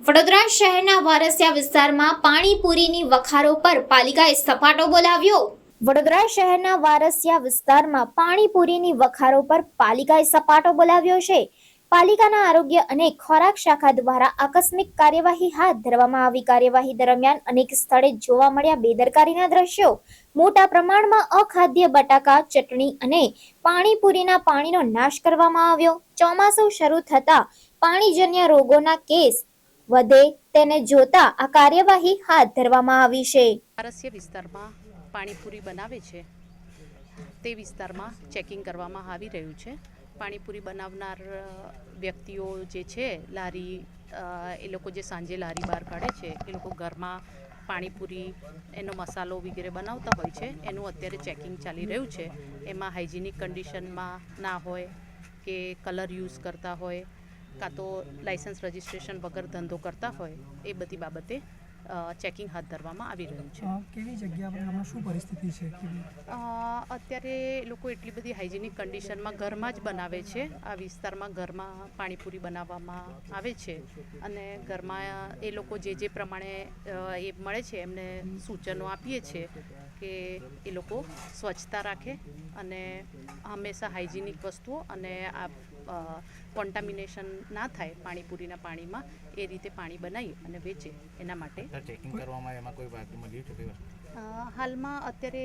વડોદરા શહેરના વારસિયા વિસ્તારમાં પાણીપુરીની વખારો પર પાલિકાએ સપાટો બોલાવ્યો। વડોદરા શહેરના વારસિયા વિસ્તારમાં પાણીપુરીની વખારો પર પાલિકાએ સપાટો બોલાવ્યો છે। પાલિકાના આરોગ્ય અને ખોરાક શાખા દ્વારા આકસ્મિક કાર્યવાહી હાથ ધરવામાં આવી। કાર્યવાહી દરમિયાન અનેક સ્થળે જોવા મળ્યા બેદરકારીના દ્રશ્યો। મોટા પ્રમાણમાં અખાદ્ય બટાકા, ચટણી અને પાણીપુરીના પાણીનો નાશ કરવામાં આવ્યો। ચોમાસું શરૂ થતા પાણીજન્ય રોગોના કેસ વધે તેને જોતા આ કાર્યવાહી હાથ ધરવામાં આવી છે। વારસિયા વિસ્તારમાં પાણીપુરી બનાવે છે તે વિસ્તારમાં ચેકિંગ કરવામાં આવી રહ્યું છે। પાણીપુરી બનાવનાર વ્યક્તિઓ જે છે લારી એ લોકો જે સાંજે લારી બહાર કાઢે છે એ લોકો ઘરમાં પાણીપુરી એનો મસાલો વગેરે બનાવતા હોય છે, એનું અત્યારે ચેકિંગ ચાલી રહ્યું છે। એમાં હાઇજેનિક કન્ડિશનમાં ના હોય કે કલર યુઝ કરતા હોય કાં તો લાઇસન્સ રજિસ્ટ્રેશન વગર ધંધો કરતા હોય એ બધી બાબતે ચેકિંગ હાથ ધરવામાં આવી રહ્યું છે। કેવી જગ્યા પર હમણાં શું પરિસ્થિતિ છે? અત્યારે લોકો એટલી બધી હાઇજેનિક કન્ડિશનમાં ઘરમાં જ બનાવે છે। આ વિસ્તારમાં ઘરમાં પાણીપુરી બનાવવામાં આવે છે અને ઘરમાં એ લોકો જે પ્રમાણે એ મળે છે એમને સૂચનો આપીએ છીએ કે એ લોકો સ્વચ્છતા રાખે અને હંમેશા હાઇજેનિક વસ્તુઓ અને આ કોન્ટામિનેશન ના થાય પાણીપુરીના પાણીમાં એ રીતે પાણી બનાવી અને વેચે એના માટે ચેકિંગ કરવામાં એમાં કોઈ વાત મળ્યું છે? હાલમાં અત્યારે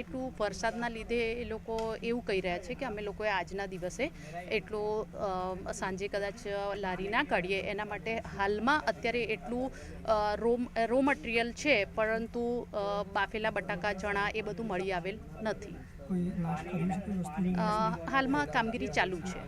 એટલું વરસાદના લીધે એ લોકો એવું કહી રહ્યા છે કે અમે લોકોએ આજના દિવસે એટલો સાંજે કદાચ લારી ના કાઢીએ એના માટે હાલમાં અત્યારે એટલું રો મટીરિયલ છે, પરંતુ બાફેલા બટાકા, ચણા એ બધું મળી આવેલ નથી। હાલમાં કામગીરી ચાલુ છે।